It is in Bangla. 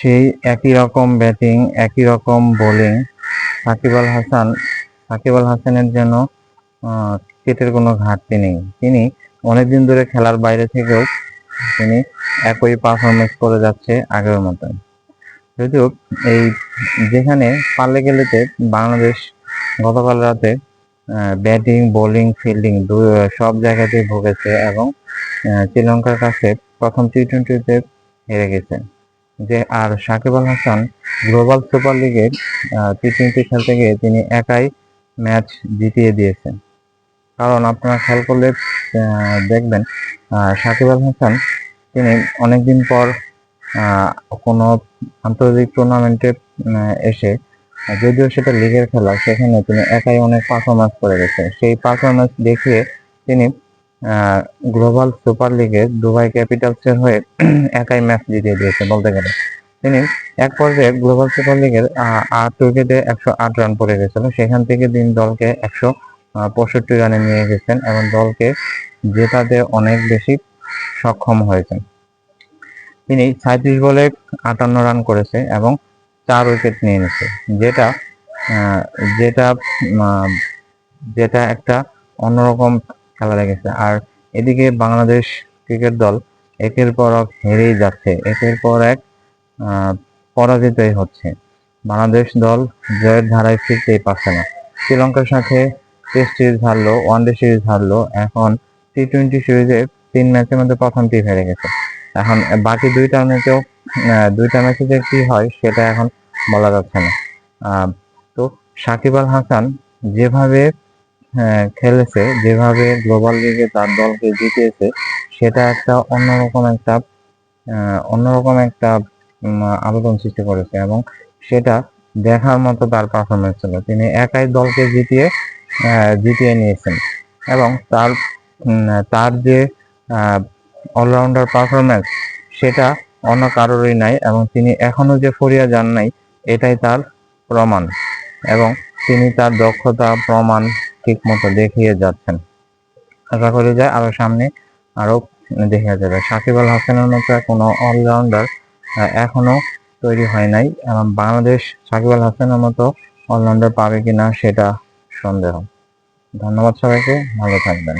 সেই একই রকম ব্যাটিং, একই রকম বোলিং। সাকিব আল হাসানের যেন ক্রিকেটের কোনো ঘাটতি নেই। তিনি অনেকদিন ধরে খেলার বাইরে থেকেও তিনি একই পারফরমেন্স করে যাচ্ছে আগের মতোই। যদিও এই যেখানে পাল্লে গেলেতে বাংলাদেশ গতকাল রাতে ব্যাটিং, বোলিং, ফিল্ডিং সব জায়গাতেই ভুগেছে এবং শ্রীলঙ্কার কাছে প্রথম টি-20তে হেরে গেছে। আর সাকিব আল হাসান গ্লোবাল সুপার লিগের টি-20 খেলতে গিয়ে তিনি একাই ম্যাচ জিতিয়ে দিয়েছেন। কারণ আপনারা খেয়াল করলে দেখবেন সাকিব আল হাসান তিনি অনেকদিন পর কোনো আন্তর্জাতিক টুর্নামেন্টে এসে, যদিও সেটা লিগের খেলা, সেখানে তিনি একাই অনেক পারফরমেন্স করে গেছে। সেই পারফরমেন্স দেখিয়ে তিনি গ্লোবাল সুপার লিগে দুবাই ক্যাপিটালসের হয়ে একাই ম্যাচ জিতিয়ে দিয়েছে বলতে গেলে। তিনি এক পর্যায়ে গ্লোবাল সুপার লিগের 8 উইকেটে 108 রান পড়ে গেছিল, সেখান থেকে তিনি দলকে 165 রানে নিয়ে গেছেন এবং দলকে জেতাতে অনেক বেশি সক্ষম হয়েছেন। তিনি 37 বলে 58 রান করেছে এবং 4 উইকেট নিয়ে নিয়েছে, যেটা যেটা যেটা একটা অন্যরকম খেলা লেগেছে। আর এদিকে বাংলাদেশ ক্রিকেট দল একের পর এক হেরেই যাচ্ছে, একের পর এক পরাজিতই হচ্ছে। বাংলাদেশ দল জয়ের ধারায় ফিরতেই পারছে না। শ্রীলঙ্কার সাথে টেস্ট সিরিজ হারলো, ওয়ানডে সিরিজ হারলো, এখন টি-20 সিরিজে 3 ম্যাচের মধ্যে প্রথমটি হেরে গেছে। এখন বাকি দুইটা ম্যাচে যে কি হয় সেটা এখন বলা যাচ্ছে না। তো সাকিব আল হাসান যেভাবে খেলেছে, যেভাবে গ্লোবাল লিগে তার দলকে জিতিয়েছে, সেটা একটা অন্যরকম একটা আলোড়ন সৃষ্টি করেছে এবং সেটা দেখার মতো তার পারফরমেন্স ছিল। তিনি একাই দলকে জিতিয়ে নিয়েছেন এবং তার যে অলরাউন্ডার পারফরমেন্স সেটা অন্য কারোরই নাই এবং তিনি এখনো যে ফরিয়া যান নাই এটাই তার প্রমাণ এবং তিনি তার দক্ষতা প্রমাণ ঠিক মতো দেখিয়ে যাচ্ছেন। আশা করি যে আরো সামনে আরো দেখা যাবে। সাকিব আল হাসানের মতো কোনো অলরাউন্ডার এখনো তৈরি হয় নাই এবং বাংলাদেশ সাকিব আল হাসানের মতো অলরাউন্ডার পাবে কিনা সেটা সন্দেহ। ধন্যবাদ সবাইকে, ভালো থাকবেন।